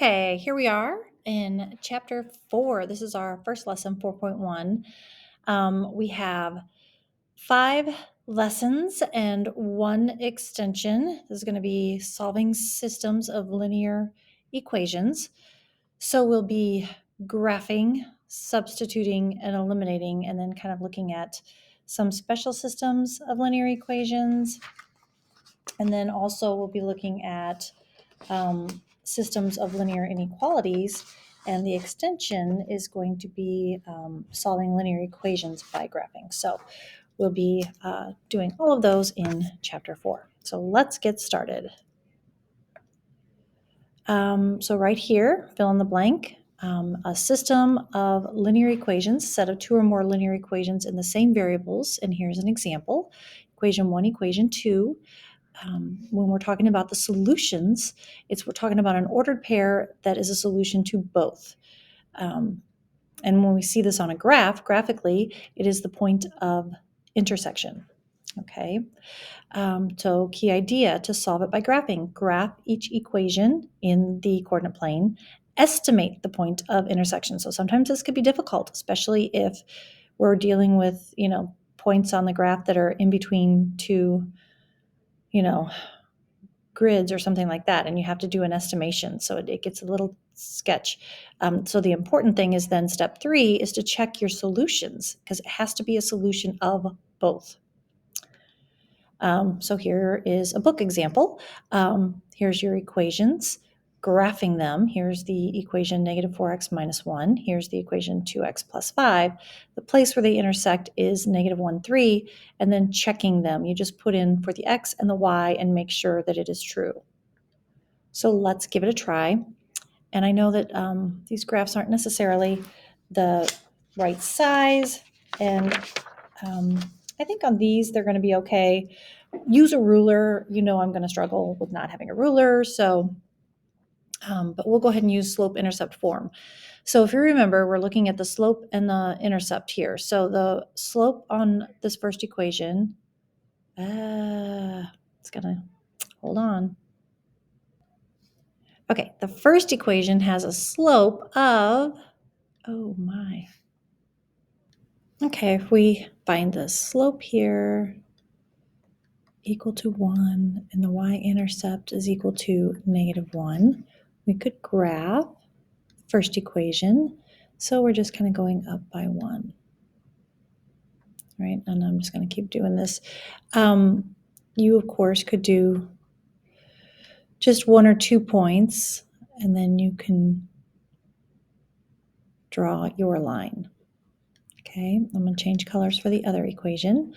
Okay, here we are in chapter 4. This is our first lesson, 4.1. We have 5 lessons and 1 extension. This is going to be solving systems of linear equations. So we'll be graphing, substituting, and eliminating, and then kind of looking at some special systems of linear equations. And then also we'll be looking at systems of linear inequalities, and the extension is going to be solving linear equations by graphing. So we'll be doing all of those in chapter 4. So let's get started. So right here, fill in the blank. A system of linear equations, set of 2 or more linear equations in the same variables, and here's an example. Equation 1, equation 2. When we're talking about the solutions, we're talking about an ordered pair that is a solution to both. And when we see this on a graph, graphically, it is the point of intersection. Okay. So key idea to solve it by graphing. Graph each equation in the coordinate plane. Estimate the point of intersection. So sometimes this could be difficult, especially if we're dealing with, points on the graph that are in between 2, grids or something like that, and you have to do an estimation. So it gets a little sketch. So the important thing is then step 3 is to check your solutions, because it has to be a solution of both. So here is a book example. Here's your equations, graphing them. Here's the equation negative 4x minus 1. Here's the equation 2x plus 5. The place where they intersect is negative 1, 3, and then checking them. You just put in for the x and the y and make sure that it is true. So let's give it a try. And I know that these graphs aren't necessarily the right size, and I think on these they're going to be okay. Use a ruler. I'm going to struggle with not having a ruler, so but we'll go ahead and use slope-intercept form. So if you remember, we're looking at the slope and the intercept here. So the slope on this first equation, it's going to, hold on. Okay, the first equation has a slope of, oh my. Okay, if we find the slope here equal to 1 and the y-intercept is equal to negative 1, we could graph the first equation. So we're just kind of going up by 1. Right, and I'm just going to keep doing this. You, of course, could do just 1 or 2 points, and then you can draw your line. Okay, I'm going to change colors for the other equation.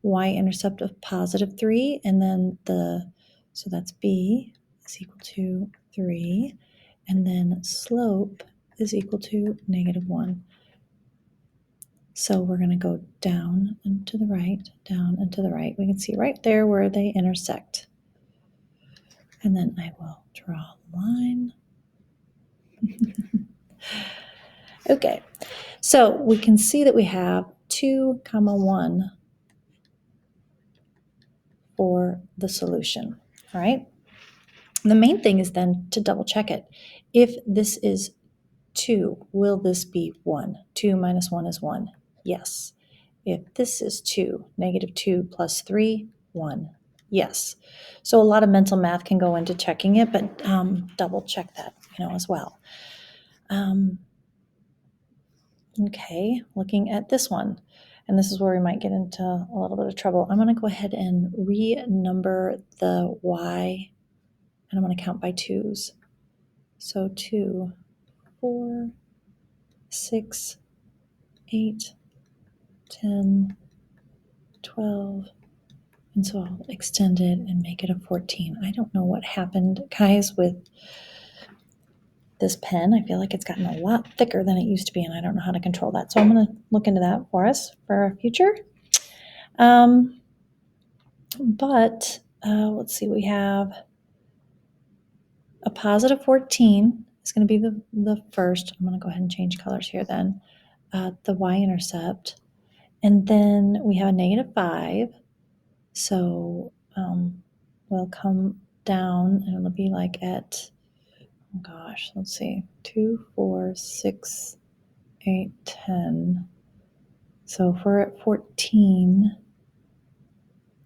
Y-intercept of positive 3, and then so that's b is equal to 3, and then slope is equal to negative 1. So we're going to go down and to the right, down and to the right. We can see right there where they intersect. And then I will draw a line. Okay, so we can see that we have 2, 1 for the solution, all right? The main thing is then to double check it. If this is 2, will this be 1? 2 minus 1 is 1. Yes. If this is 2, negative 2 plus 3, 1. Yes. So a lot of mental math can go into checking it, but double check that, as well. Okay, looking at this one, and this is where we might get into a little bit of trouble. I'm going to go ahead and renumber the y, and I'm going to count by 2s. So 2, 4, 6, 8, 10, 12, and so I'll extend it and make it a 14. I don't know what happened, guys, with this pen. I feel like it's gotten a lot thicker than it used to be, and I don't know how to control that. So I'm going to look into that for us for our future. But let's see, we have a positive 14 is going to be the first. I'm going to go ahead and change colors here then. The y-intercept. And then we have a negative 5. So we'll come down, and it'll be like at Oh gosh, let's see. 2, 4, 6, 8, 10. So if we're at 14,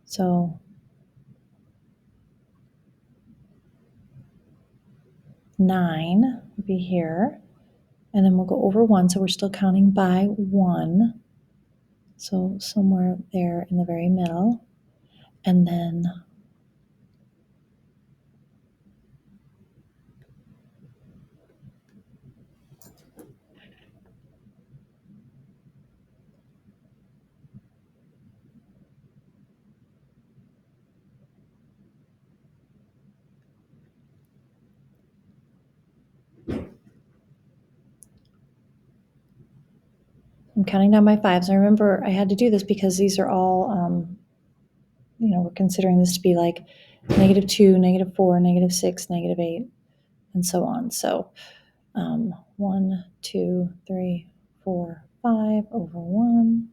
so 9 would be here. And then we'll go over 1, so we're still counting by 1. So somewhere there in the very middle. And then I'm counting down by 5s. I remember I had to do this because these are all, we're considering this to be like -2, -4, -6, -8, and so on. So 1, 2, 3, 4, 5 over 1.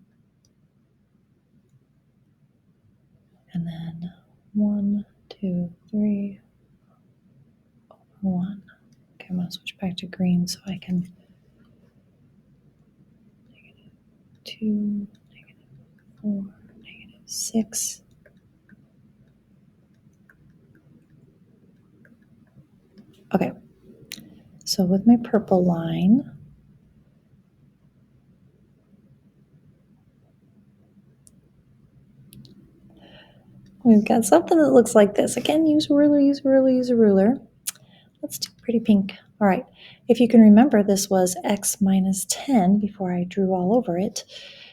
And then 1, 2, 3, over 1. Okay, I'm going to switch back to green so I can -2, -4, -6. Okay, so with my purple line, we've got something that looks like this. Again, use a ruler, use a ruler, use a ruler. Let's do pretty pink. All right, if you can remember, this was x minus 10 before I drew all over it.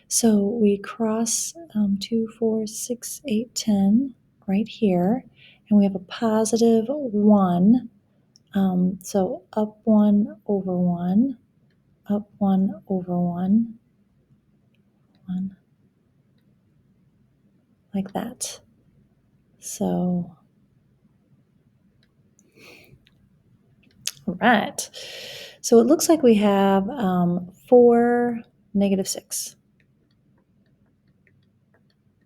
So we cross 2, 4, 6, 8, 10 right here, and we have a positive 1. So up 1 over 1, up 1 over 1, 1, like that. So, all right. So it looks like we have 4, -6.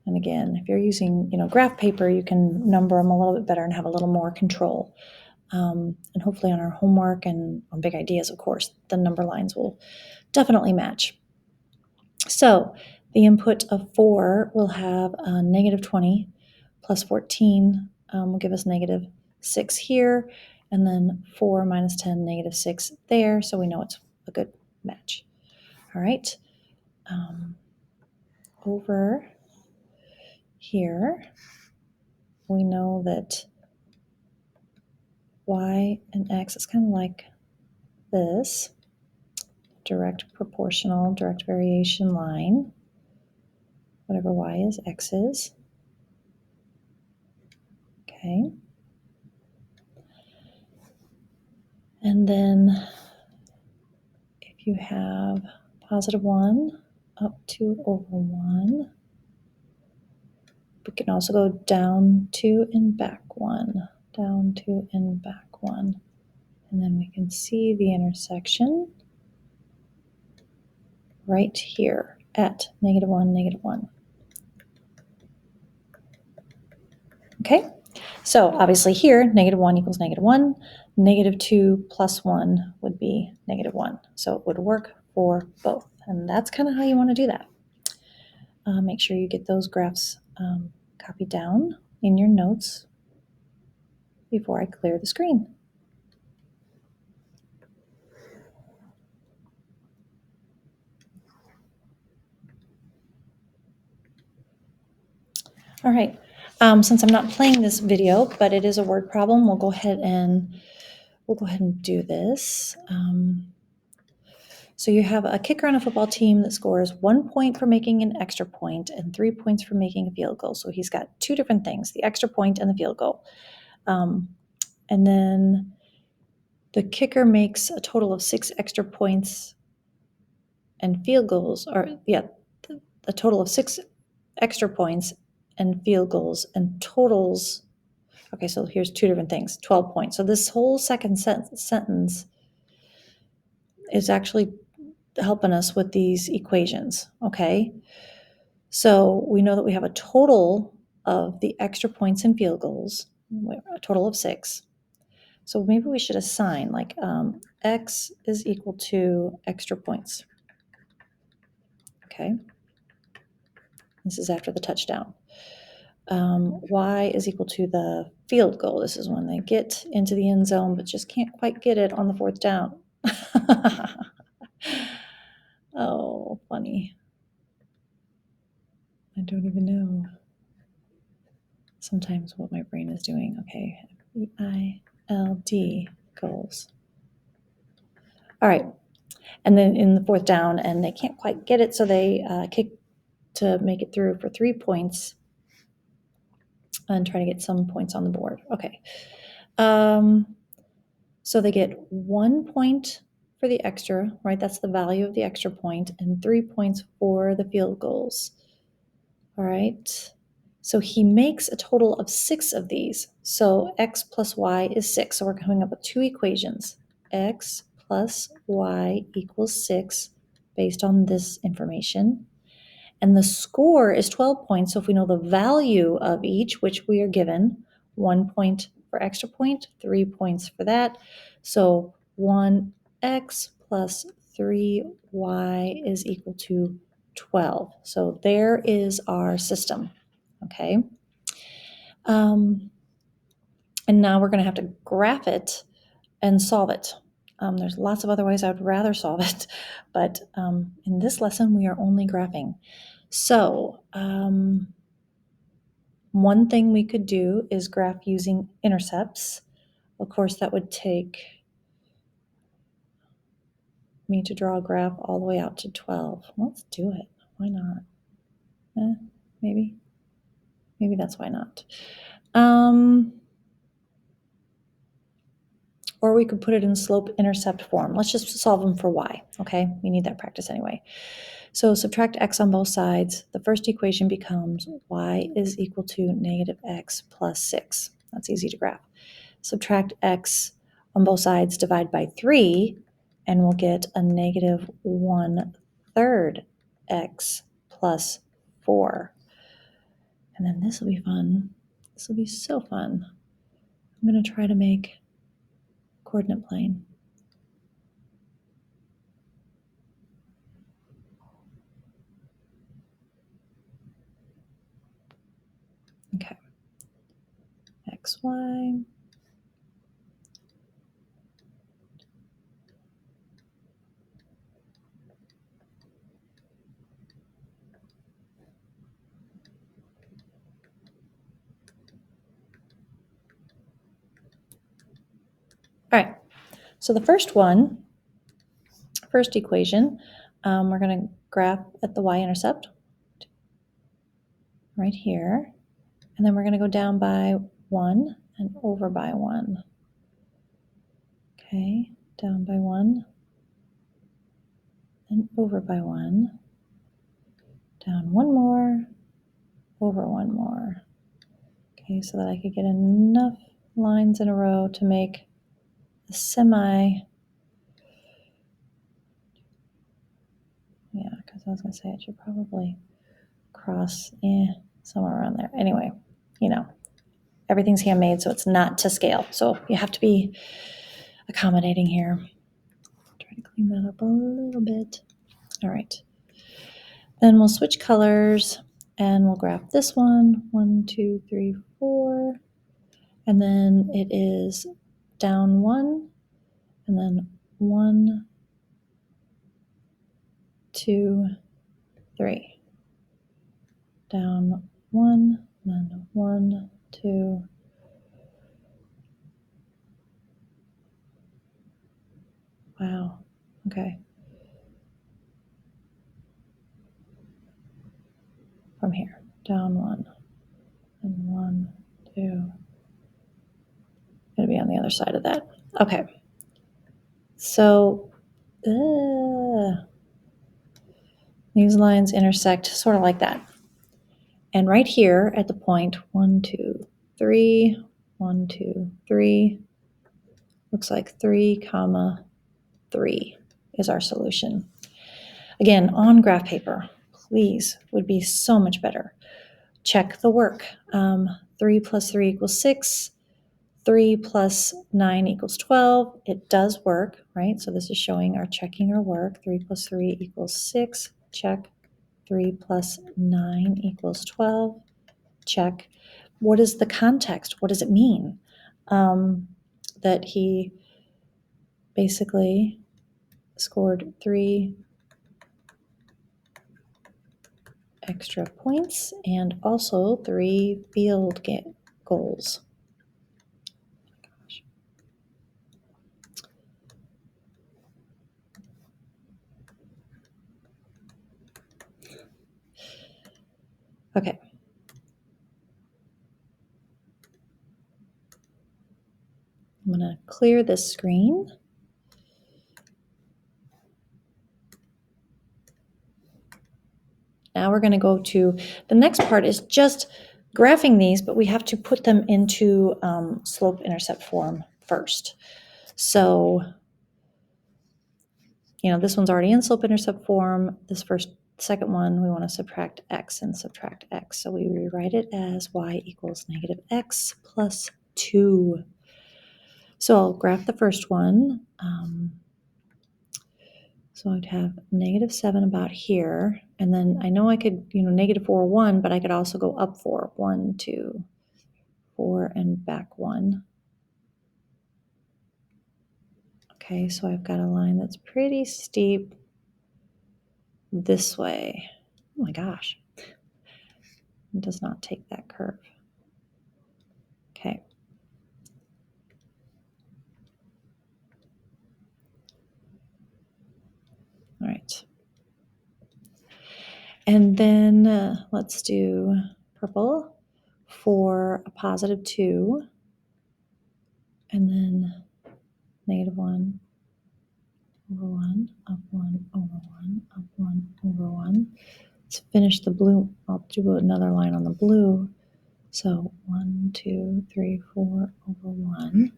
And again, if you're using, graph paper, you can number them a little bit better and have a little more control. And hopefully on our homework and on big ideas, of course, the number lines will definitely match. So the input of 4 will have a -20 plus 14 will give us -6 here, and then 4 minus 10, -6 there, so we know it's a good match. All right. Over here, we know that y and x is kind of like this, direct proportional, direct variation line, whatever y is, x is. Okay. And then if you have positive 1 up 2 over 1, we can also go down 2 and back 1, down 2 and back 1. And then we can see the intersection right here at -1, -1. Okay, so obviously here, -1 equals -1. -2 plus 1 would be -1. So it would work for both. And that's kind of how you want to do that. Make sure you get those graphs copied down in your notes before I clear the screen. All right, since I'm not playing this video, but it is a word problem, we'll go ahead and do this. So you have a kicker on a football team that scores 1 point for making an extra point and 3 points for making a field goal. So he's got two different things, the extra point and the field goal. And then the kicker makes a total of 6 extra points and field goals, a total of 6 extra points and field goals and totals. Okay, so here's two different things, 12 points. So this whole second sentence is actually helping us with these equations, okay? So we know that we have a total of the extra points and field goals, a total of 6. So maybe we should assign like x is equal to extra points. Okay. This is after the touchdown. Y is equal to the field goal. This is when they get into the end zone, but just can't quite get it on the fourth down. Oh, funny. I don't even know sometimes what my brain is doing. Okay, FEILD, goals. All right, and then in the fourth down, and they can't quite get it, so they kick to make it through for 3 points and try to get some points on the board. Okay. So they get 1 point for the extra, right? That's the value of the extra point, and 3 points for the field goals. All right. So he makes a total of 6 of these. So x plus y is 6. So we're coming up with 2 equations. X plus y equals 6 based on this information. And the score is 12 points. So if we know the value of each, which we are given, 1 point for extra point, 3 points for that. So 1x plus 3y is equal to 12. So there is our system, okay? And now we're going to have to graph it and solve it. There's lots of other ways I would rather solve it, but in this lesson, we are only graphing. So one thing we could do is graph using intercepts. Of course, that would take me to draw a graph all the way out to 12. Let's do it. Why not? Maybe that's why not. Or we could put it in slope-intercept form. Let's just solve them for y, okay? We need that practice anyway. So subtract x on both sides. The first equation becomes y is equal to negative x plus 6. That's easy to graph. Subtract x on both sides, divide by 3, and we'll get a negative 1/3 x plus 4. And then this will be fun. This will be so fun. I'm going to try to make coordinate plane. Okay. X, Y. All right. So the first equation, we're going to graph at the y-intercept right here. And then we're going to go down by 1 and over by 1. Okay, down by 1 and over by 1. Down 1 more, over 1 more. Okay, so that I could get enough lines in a row to make a semi. Yeah, because I was going to say it should probably cross somewhere around there. Anyway, everything's handmade, so it's not to scale. So you have to be accommodating here. Try to clean that up a little bit. All right. Then we'll switch colors and we'll graph this one. 1, 2, 3, 4. And then it is down 1, and then 1, 2, 3. Down 1, and then 1, 2. Wow. Okay. From here, down 1, and 1, 2. Going to be on the other side of that. Okay. So these lines intersect sort of like that. And right here at the point 1, 2, 3, 1, 2, 3, looks like 3, 3 is our solution. Again, on graph paper, please, would be so much better. Check the work. 3 plus 3 equals 6. 3 plus 9 equals 12. It does work, right? So this is showing our checking our work. 3 plus 3 equals 6. Check. 3 plus 9 equals 12. Check. What is the context? What does it mean? That he basically scored 3 extra points and also 3 field goals. Okay. I'm going to clear this screen. Now we're going to go to the next part is just graphing these, but we have to put them into slope-intercept form first. So, this one's already in slope-intercept form. This second one, we want to subtract x and subtract x. So we rewrite it as y equals negative x plus 2. So I'll graph the first one. So I'd have negative 7 about here. And then I know I could, negative 4, 1, but I could also go up 4. 1, 2, 4, and back 1. Okay, so I've got a line that's pretty steep this way. Oh my gosh. It does not take that curve. Okay. All right. And then let's do purple for a positive 2. And then negative 1 over 1, up 1 over 1, up 1 over 1. Let's finish the blue. I'll do another line on the blue. So 1, 2, 3, 4 over 1.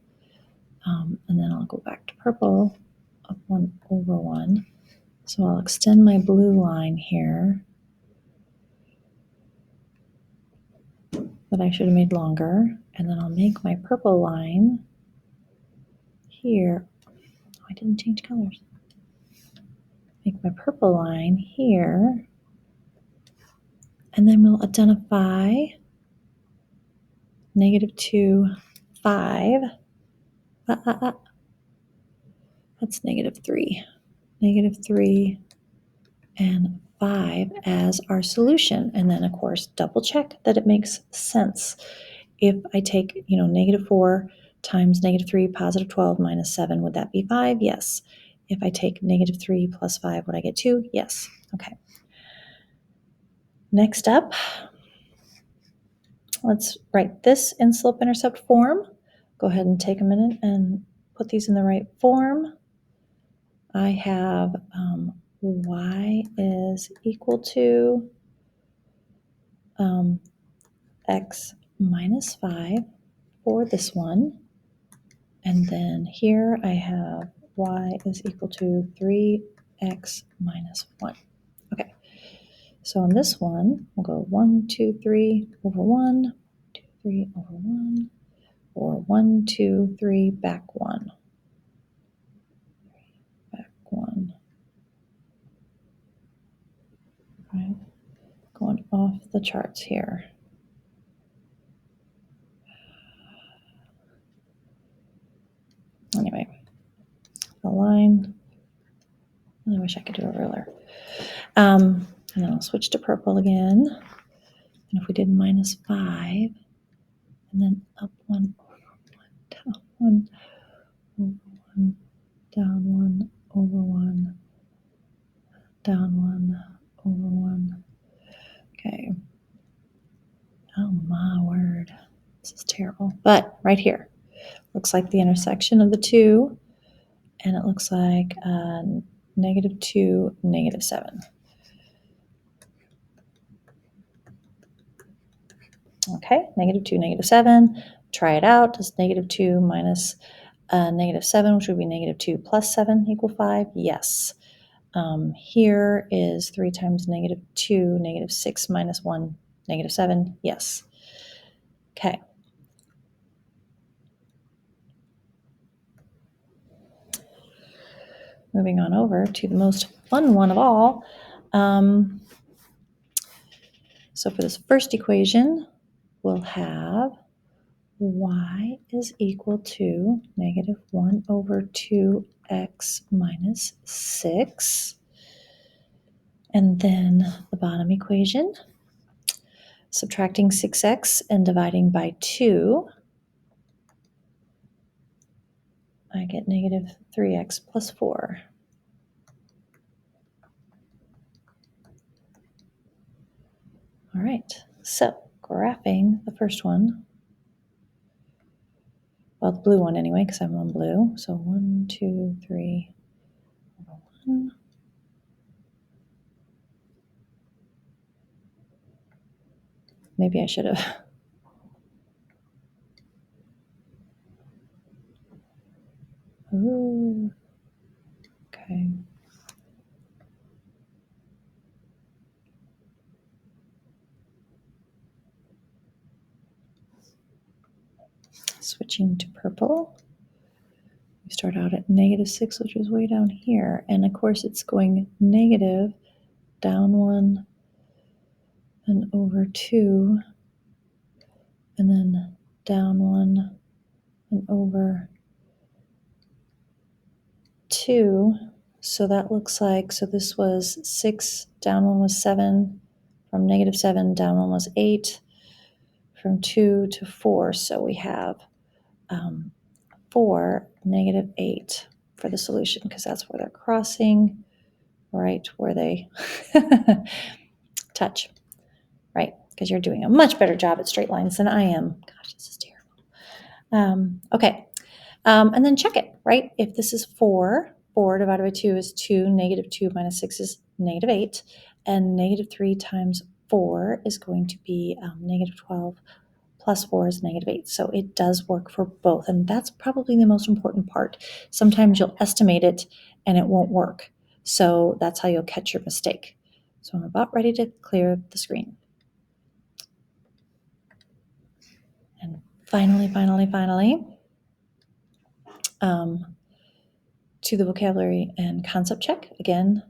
And then I'll go back to purple, up 1 over 1. So I'll extend my blue line here that I should have made longer. And then I'll make my purple line here. Oh, I didn't change colors. Make my purple line here. And then we'll identify negative 2, 5. That's negative 3. Negative 3 and 5 as our solution. And then, of course, double check that it makes sense. If I take, negative 4 times negative 3, positive 12 minus 7, would that be 5? Yes. If I take negative 3 plus 5, would I get 2? Yes. Okay. Next up, let's write this in slope-intercept form. Go ahead and take a minute and put these in the right form. I have y is equal to x minus 5 for this one. And then here I have y is equal to 3x minus 1. Okay, so on this one, we'll go 1, 2, 3 over 1, 2, 3 over 1, or 1, 2, 3, back 1. Back 1. Right, going off the charts here. Anyway, the line. I wish I could do a ruler. And then I'll switch to purple again. And if we did minus 5, and then up 1 over 1, down 1 over 1, down 1 over 1, down 1 over 1. Okay. Oh my word. This is terrible. But right here, looks like the intersection of the two, and it looks like negative 2, negative 7. Okay, negative 2, negative 7. Try it out. Does negative 2 minus negative 7, which would be negative 2 plus 7 equal 5? Yes. Here is 3 times negative 2, negative 6 minus 1, negative 7. Yes. Okay. moving on over to the most fun one of all. So for this first equation, we'll have y is equal to negative 1 over 2x minus 6. And then the bottom equation, subtracting 6x and dividing by 2, I get negative 3x plus 4. All right, so graphing the first one, well, the blue one anyway, because I'm on blue. So 1, 2, 3, 1. Maybe I should have. Ooh, okay. Switching to purple. We start out at negative 6, which is way down here. And of course, it's going negative, down 1, and over 2, and then down 1 and over 2. So that looks like, so this was 6, down 1 was 7, from negative 7, down 1 was 8, from 2 to 4. So we have 4, negative 8 for the solution, because that's where they're crossing, right where they touch, right? Because you're doing a much better job at straight lines than I am. Gosh, this is terrible. Okay. And then check it, right? If this is 4, 4 divided by 2 is 2, negative 2 minus 6 is negative 8, and negative 3 times 4 is going to be negative 12, plus 4 is negative 8. So it does work for both, and that's probably the most important part. Sometimes you'll estimate it and it won't work. So that's how you'll catch your mistake. So I'm about ready to clear the screen. And finally, to the vocabulary and concept check. Again,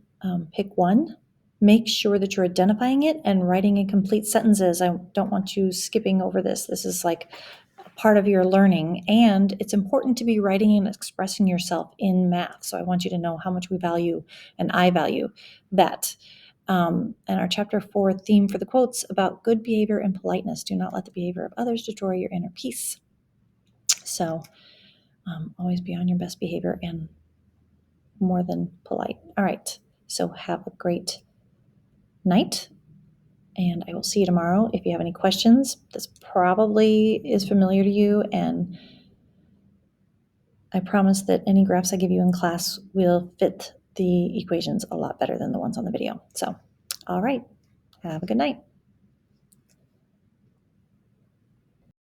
pick one. Make sure that you're identifying it and writing in complete sentences. I don't want you skipping over this. This is like a part of your learning, and it's important to be writing and expressing yourself in math. So I want you to know how much we value, and I value that. And our chapter 4 theme for the quotes about good behavior and politeness. Do not let the behavior of others destroy your inner peace. So always be on your best behavior and more than polite. All right. So have a great night, and I will see you tomorrow. If you have any questions, this probably is familiar to you, and I promise that any graphs I give you in class will fit the equations a lot better than the ones on the video. So, all right. Have a good night.